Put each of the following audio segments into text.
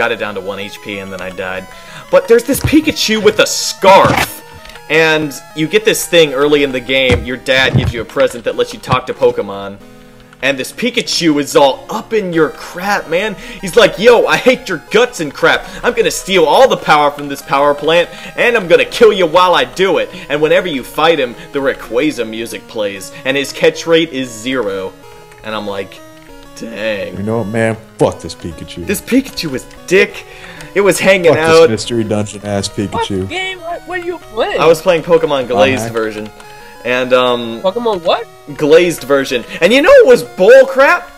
got it down to 1 HP, and then I died. But there's this Pikachu with a scarf. And you get this thing early in the game, your dad gives you a present that lets you talk to Pokemon. And this Pikachu is all up in your crap, man. He's like, yo, I hate your guts and crap. I'm gonna steal all the power from this power plant, and I'm gonna kill you while I do it. And whenever you fight him, the Rayquaza music plays, and his catch rate is 0. And I'm like, dang. You know what, man? Fuck this Pikachu. This Pikachu is dick. It was hanging Fuck out. this mystery dungeon ass Pikachu. What game? What are you playing? I was playing Pokemon Glazed version. And, Pokemon what? Glazed version. And you know what was bull crap?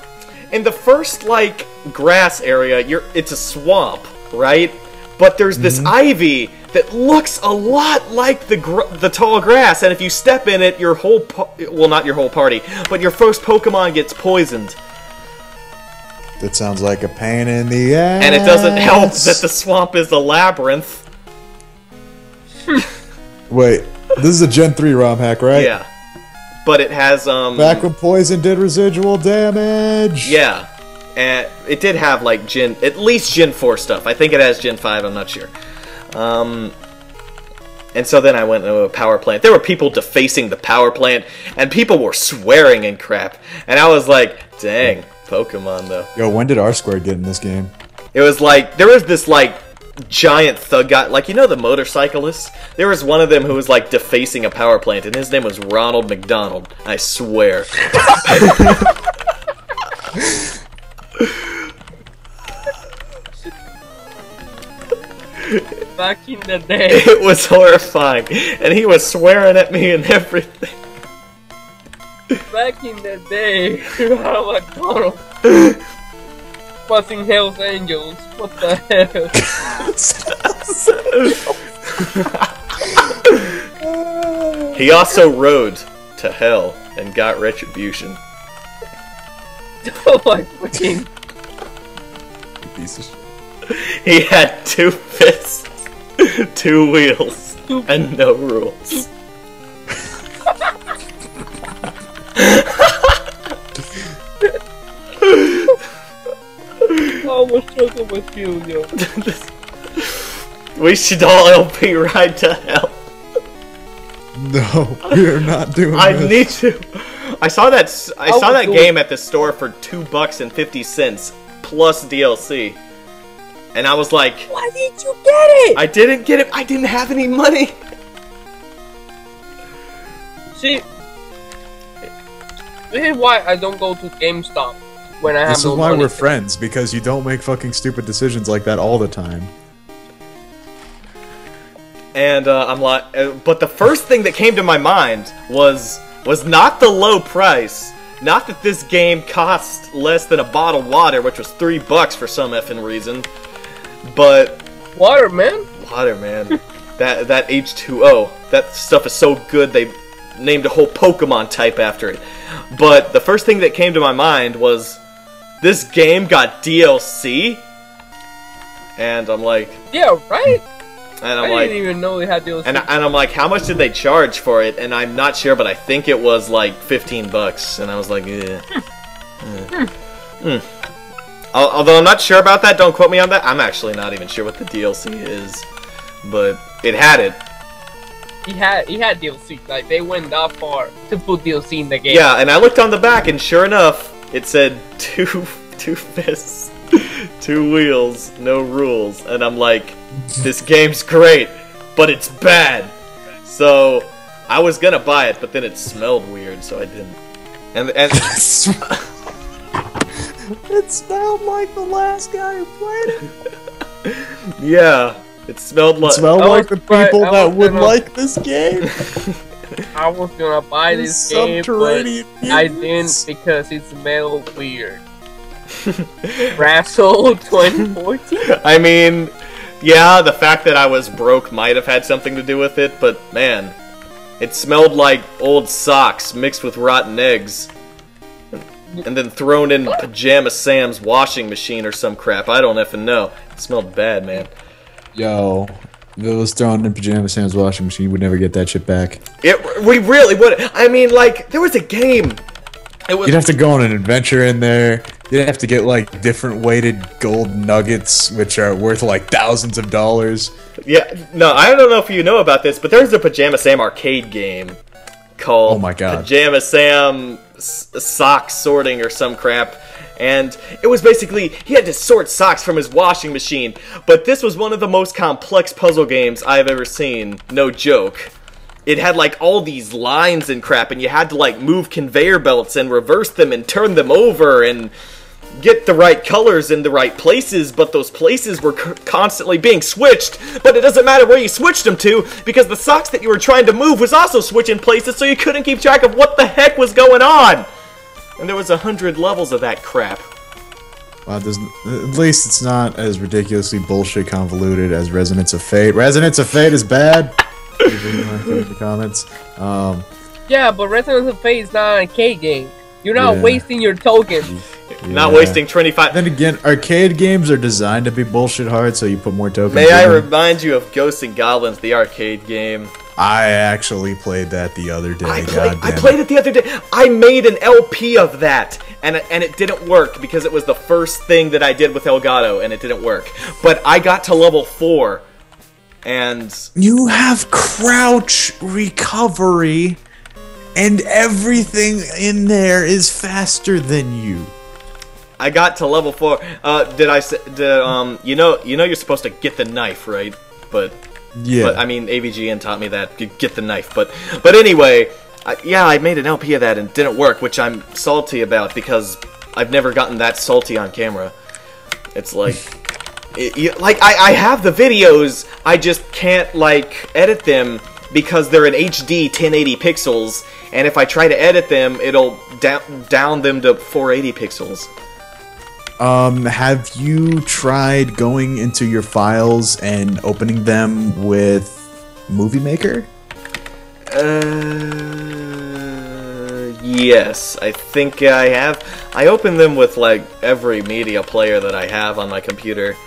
In the first, like, grass area, it's a swamp, right? But there's this ivy that looks a lot like the tall grass, and if you step in it, your whole well, not your whole party, but your first Pokemon gets poisoned. That sounds like a pain in the ass. And it doesn't help that the swamp is a labyrinth. Wait, this is a Gen 3 ROM hack, right? Yeah. But it has, Back when poison did residual damage! Yeah. And it did have, like, at least Gen 4 stuff. I think it has Gen 5, I'm not sure. And so then I went into a power plant. There were people defacing the power plant, and people were swearing and crap. And I was like, dang, Pokemon, though. Yo, when did R-Squared get in this game? It was like, there was this, like, giant thug guy, like, you know the motorcyclist? There was one of them who was, like, defacing a power plant, and his name was Ronald McDonald. I swear. Back in the day. It was horrifying, and he was swearing at me and everything. Back in the day, Ronald McDonald was in Hell's Angels. What the hell? He also rode to hell and got retribution. Oh my fucking... Piece of shit. He had 2 fists, 2 wheels, and no rules. I was struggling with you, yo. We should all LP ride to hell. No, we're not doing I this. need to. I saw that game at the store for $2.50 plus DLC. And I was like, why did you get it? I didn't get it. I didn't have any money. See, this is why I don't go to GameStop when I have This no is why money. we're friends, because you don't make fucking stupid decisions like that all the time. And I'm like, but the first thing that came to my mind was not the low price. Not that this game cost less than a bottle of water, which was $3 for some effing reason. But Water, man. water, man. that H2O, that stuff is so good they named a whole Pokemon type after it. But the first thing that came to my mind was, this game got DLC? And I'm like... Yeah, right? And I'm I like... didn't even know they had DLC. And I'm like, how much did they charge for it? And I'm not sure, but I think it was like $15. And I was like, Although I'm not sure about that, don't quote me on that. I'm actually not even sure what the DLC is. But it had it. He had DLC. Like, they went that far to put DLC in the game. Yeah, and I looked on the back, and sure enough, it said two fists, 2 wheels, no rules. And I'm like, this game's great, but it's bad. So I was gonna buy it, but then it smelled weird, so I didn't. And It smelled like the last guy who played it. yeah, it smelled like. It smelled like the people that would gonna- like this game. I was gonna buy this game, but Subterranean I mutants. didn't because it smelled weird. Wrestle 2014? I mean, yeah, the fact that I was broke might have had something to do with it, but man, it smelled like old socks mixed with rotten eggs. And then thrown in Pajama Sam's washing machine or some crap. I don't effing know. It smelled bad, man. Yo, if it was thrown in Pajama Sam's washing machine, we'd never get that shit back. We really would. I mean, like, there was a game. It was. You'd have to go on an adventure in there. You'd have to get like different weighted gold nuggets, which are worth like thousands of dollars. Yeah, no, I don't know if you know about this, but there's a Pajama Sam arcade game called Oh my God. Pajama Sam Sock Sorting or some crap. And it was basically, he had to sort socks from his washing machine. But this was one of the most complex puzzle games I've ever seen. No joke. It had like all these lines and crap, and you had to like move conveyor belts and reverse them and turn them over and get the right colors in the right places, but those places were constantly being switched. But it doesn't matter where you switched them to, because the socks that you were trying to move was also switching places, so you couldn't keep track of what the heck was going on. And there was 100 levels of that crap. Well, at least it's not as ridiculously bullshit convoluted as Resonance of Fate. Resonance of Fate is bad. In the comments. Yeah, but Resonance of Fate is not an arcade game. You're not wasting your tokens. Not wasting 25. Then again, arcade games are designed to be bullshit hard, so you put more tokens. May I remind you of Ghosts and Goblins, the arcade game? I actually played that the other day. I played it the other day. I made an LP of that, and it didn't work because it was the first thing that I did with Elgato, and it didn't work. But I got to level 4, and you have crouch recovery, and everything in there is faster than you. I got to level 4. Did I say? You know you're supposed to get the knife, right? But I mean, AVGN taught me that. Get the knife. But anyway, I made an LP of that and it didn't work, which I'm salty about because I've never gotten that salty on camera. It's like, I have the videos, I just can't like edit them because they're in HD 1080 pixels, and if I try to edit them, it'll down them to 480 pixels. Have you tried going into your files and opening them with Movie Maker? Yes, I think I have. I open them with like every media player that I have on my computer,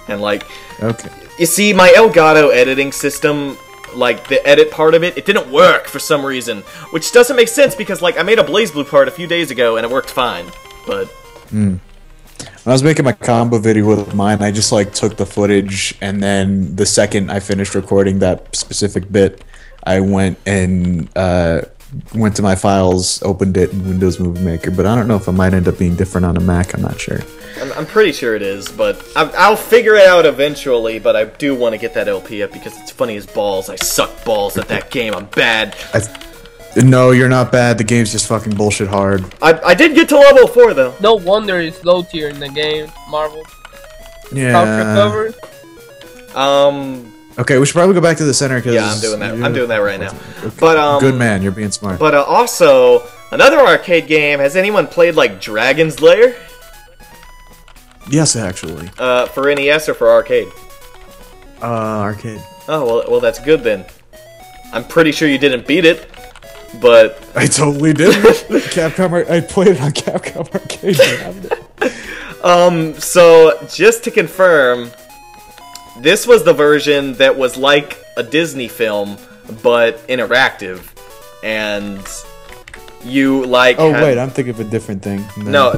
and like, okay. You see, my Elgato editing system, like the edit part of it, it didn't work for some reason, which doesn't make sense because like I made a BlazBlue part a few days ago and it worked fine, but. When I was making my combo video with mine, I just like took the footage, and then the second I finished recording that specific bit, I went and went to my files, opened it in Windows Movie Maker. But I don't know if it might end up being different on a Mac. I'm not sure. I'm pretty sure it is, but I'll figure it out eventually. But I do want to get that LP up because it's funny as balls. I suck balls at that game. I'm bad. No, you're not bad. The game's just fucking bullshit hard. I did get to level 4 though. No wonder it's low tier in the game, Marvel. Yeah. Okay, we should probably go back to the center because yeah, I'm doing that. I'm doing that right now. Okay. But good man, you're being smart. But also another arcade game. Has anyone played like Dragon's Lair? Yes, actually. For NES or for arcade? Arcade. Oh well, that's good then. I'm pretty sure you didn't beat it. But I totally did. Capcom. I played it on Capcom Arcade. So just to confirm, this was the version that was like a Disney film, but interactive, and you like. Oh wait, I'm thinking of a different thing. No.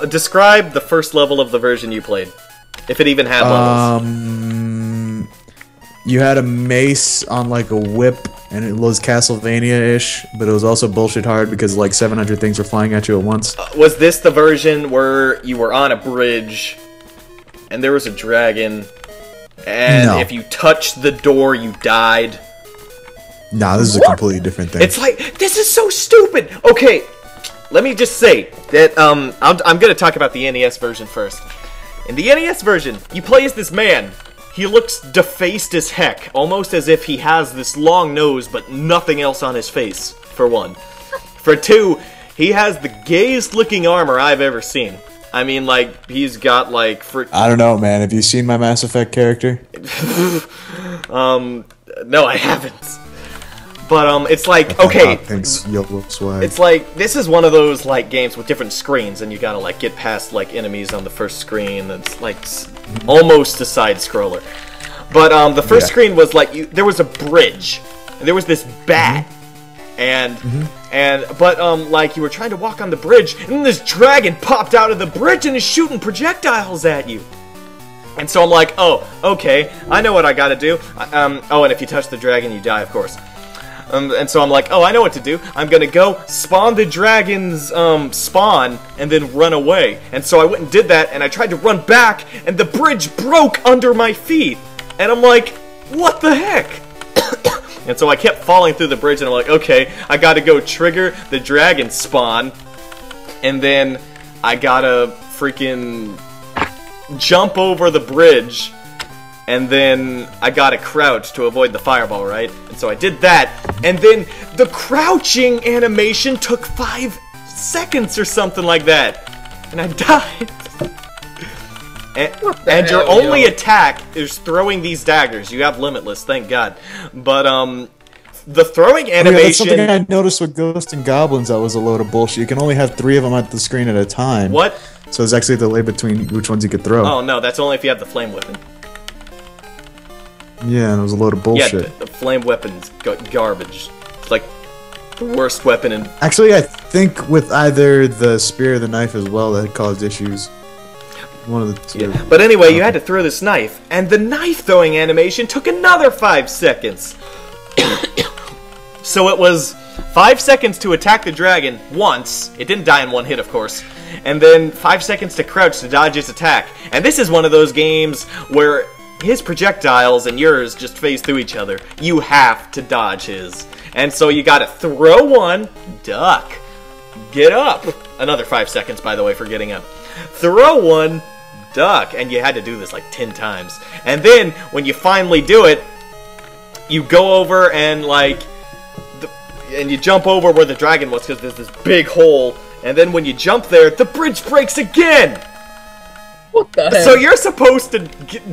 Describe the first level of the version you played, if it even had levels. You had a mace on like a whip, and it was Castlevania-ish, but it was also bullshit hard because like 700 things were flying at you at once. Was this the version where you were on a bridge, and there was a dragon, and if you touched the door, you died? Nah, this is a completely different thing. It's like, this is so stupid! Okay, let me just say that, I'm gonna talk about the NES version first. In the NES version, you play as this man. He looks defaced as heck, almost as if he has this long nose but nothing else on his face, for one. For two, he has the gayest looking armor I've ever seen. I mean, like, he's got, like... I don't know, man. Have you seen my Mass Effect character? No, I haven't. But, it's like, okay... It's like, this is one of those, like, games with different screens, and you gotta, like, get past, like, enemies on the first screen. It's, like, almost a side-scroller. But, the first screen was, like, there was a bridge, and there was this bat, and But like, you were trying to walk on the bridge, and then this dragon popped out of the bridge and is shooting projectiles at you. And so I'm like, oh, okay, I know what I gotta do. Oh, and if you touch the dragon, you die, of course. And so I'm like, oh, I know what to do. I'm gonna go spawn the dragon's spawn and then run away. And so I went and did that, and I tried to run back, and the bridge broke under my feet. And I'm like, what the heck? And so I kept falling through the bridge, and I'm like, okay, I gotta go trigger the dragon spawn, and then I gotta freaking jump over the bridge, and then I gotta crouch to avoid the fireball, right? And so I did that, and then the crouching animation took 5 seconds or something like that, and I died. And your only attack is throwing these daggers. You have limitless, thank God. But the throwing animation. Yeah, that's something I noticed with Ghosts and Goblins. That was a load of bullshit. You can only have 3 of them at the screen at a time. What? So there's actually a delay between which ones you could throw. Oh no, that's only if you have the flame weapon. Yeah, and it was a load of bullshit. Yeah, the flame weapon's garbage. It's like the worst weapon in. Actually, I think with either the spear or the knife as well, that caused issues. One of the 2. Yeah. But anyway, you had to throw this knife, and the knife throwing animation took another 5 seconds. So it was 5 seconds to attack the dragon once. It didn't die in 1 hit, of course. And then 5 seconds to crouch to dodge his attack. And this is one of those games where his projectiles and yours just phase through each other. You have to dodge his. And so you gotta throw one, duck, get up. Another 5 seconds, by the way, for getting up. Throw one, duck, and you had to do this like 10 times. And then, when you finally do it, you go over and like, and you jump over where the dragon was because there's this big hole. And then when you jump there, the bridge breaks again! What the heck? So you're supposed to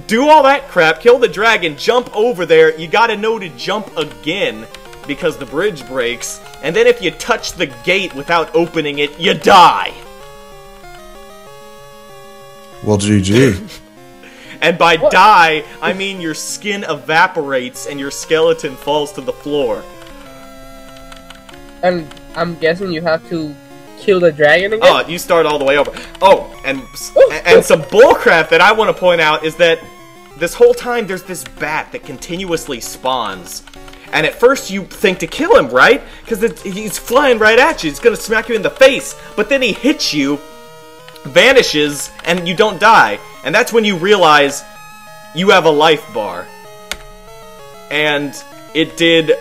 do all that crap, kill the dragon, jump over there, you gotta know to jump again because the bridge breaks, and then if you touch the gate without opening it, you die! Well, GG. And by die, I mean your skin evaporates and your skeleton falls to the floor. And I'm guessing you have to kill the dragon again? Oh, you start all the way over. Oh, and some bullcrap that I want to point out is that this whole time there's this bat that continuously spawns. And at first you think to kill him, right? Because he's flying right at you. He's going to smack you in the face. But then he hits you, vanishes, and you don't die. And that's when you realize you have a life bar. And it did,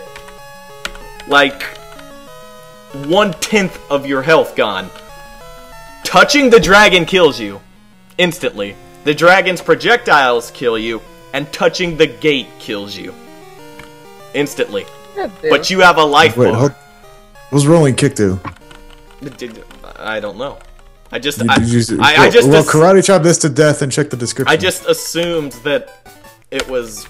like, 1/10 of your health gone. Touching the dragon kills you instantly. The dragon's projectiles kill you, and touching the gate kills you instantly. But you have a life bar. What was rolling kick do? I don't know. I just well, karate chop this to death and check the description. I just assumed that it was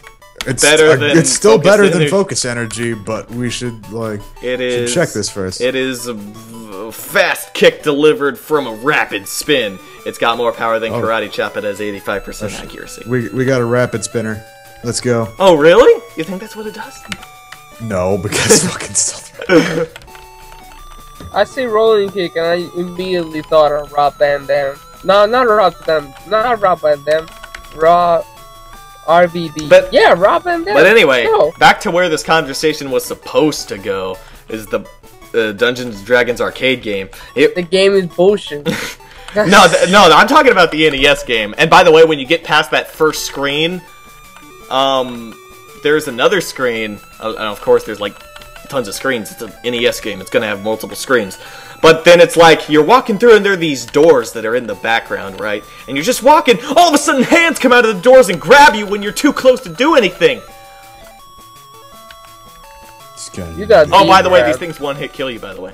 it's better than it's still better than energy. Focus Energy, but we should should check this first. It is a fast kick delivered from a rapid spin. It's got more power than karate chop. It has 85% accuracy. We got a rapid spinner. Let's go. Oh really? You think that's what it does? No, because fucking still. I see rolling kick and I immediately thought of Rob Van Dam. No, not Rob Van Dam. Rob RVD. But, yeah, Rob Van Dam. But anyway, back to where this conversation was supposed to go is the Dungeons & Dragons arcade game. The game is bullshit. No, I'm talking about the NES game. And by the way, when you get past that first screen, there's another screen. And of course, there's like tons of screens. It's an NES game. It's going to have multiple screens. But then it's like, you're walking through and there are these doors that are in the background, right? And you're just walking, all of a sudden hands come out of the doors and grab you when you're too close to do anything. You got oh, by the way, these things one-hit kill you, by the way.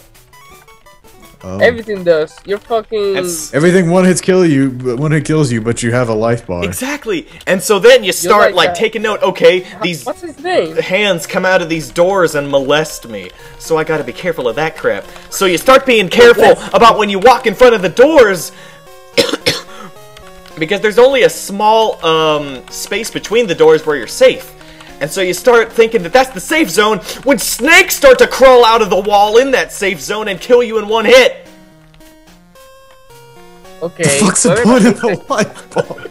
Oh. Everything does. You're fucking... Everything one hit kills you, but you have a life bar. Exactly. And so then you start, like taking note, okay, these what's his name? hands come out of these doors and molest me. So I gotta be careful of that crap. So you start being careful about when you walk in front of the doors, because there's only a small space between the doors where you're safe. And so you start thinking that that's the safe zone when snakes start to crawl out of the wall in that safe zone and kill you in one hit. Okay. What's the point of the light bulb?